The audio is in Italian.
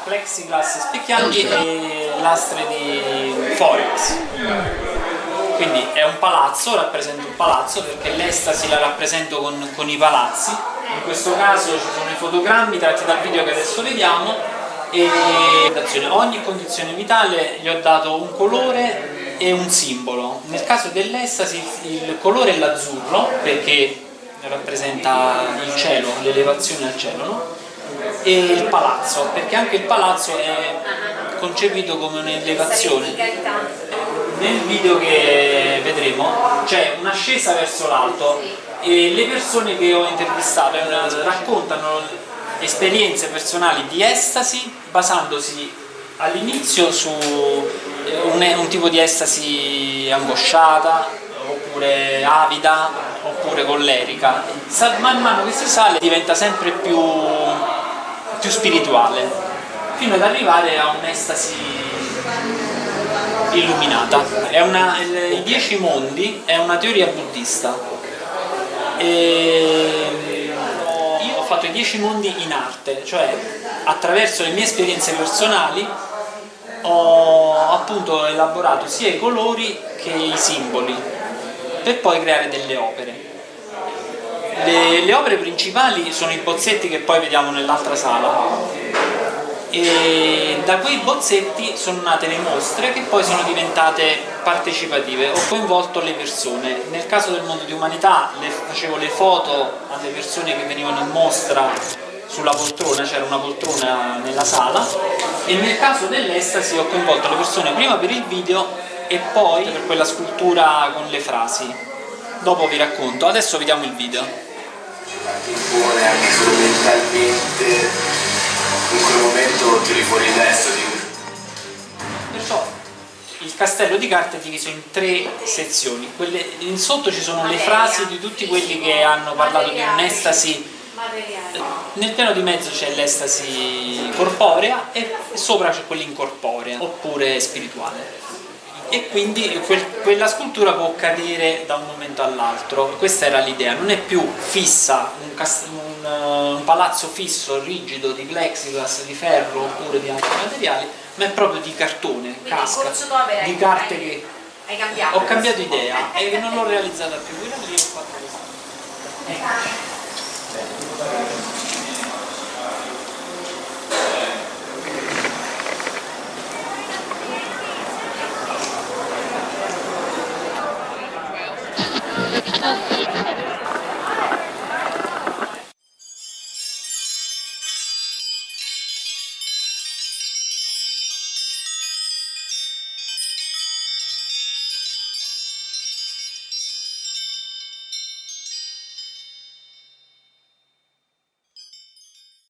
plexiglass specchianti e lastre di Forex. Quindi è un palazzo, rappresenta un palazzo perché l'estasi la rappresento con i palazzi. In questo caso ci sono i fotogrammi tratti dal video che adesso vediamo e ogni condizione vitale gli ho dato un colore e un simbolo. Nel caso dell'estasi il colore è l'azzurro perché rappresenta il cielo, l'elevazione al cielo, no? E il palazzo, perché anche il palazzo è concepito come un'elevazione. Nel video che vedremo c'è un'ascesa verso l'alto e le persone che ho intervistato raccontano esperienze personali di estasi basandosi all'inizio su un tipo di estasi angosciata, oppure avida, oppure collerica. Man mano che si sale diventa sempre più spirituale, fino ad arrivare a un'estasi illuminata. I 10 mondi è una teoria buddista. Io ho fatto i 10 mondi in arte, cioè attraverso le mie esperienze personali ho appunto elaborato sia i colori che i simboli per poi creare delle opere. Le opere principali sono i bozzetti che poi vediamo nell'altra sala e da quei bozzetti sono nate le mostre che poi sono diventate partecipative. Ho coinvolto le persone. Nel caso del mondo di umanità facevo le foto alle persone che venivano in mostra sulla poltrona, c'era una poltrona nella sala, e nel caso dell'estasi ho coinvolto le persone prima per il video e poi per quella scultura con le frasi. Dopo vi racconto, adesso vediamo il video. Ti impone anche solo mentalmente, in quel momento tiri fuori il resto di... Perciò il castello di carte è diviso in 3 sezioni. In sotto ci sono le frasi di tutti quelli che hanno parlato di un'estasi. Nel piano di mezzo c'è l'estasi corporea e sopra c'è quella incorporea oppure spirituale. E quindi quella scultura può cadere da un momento all'altro. Questa era l'idea, non è più fissa, un palazzo fisso, rigido, di plexiglass, di ferro oppure di altri materiali, ma è proprio di cartone, casca, di carte che ho cambiato idea e non l'ho realizzata più. Quella lì ho fatto questo.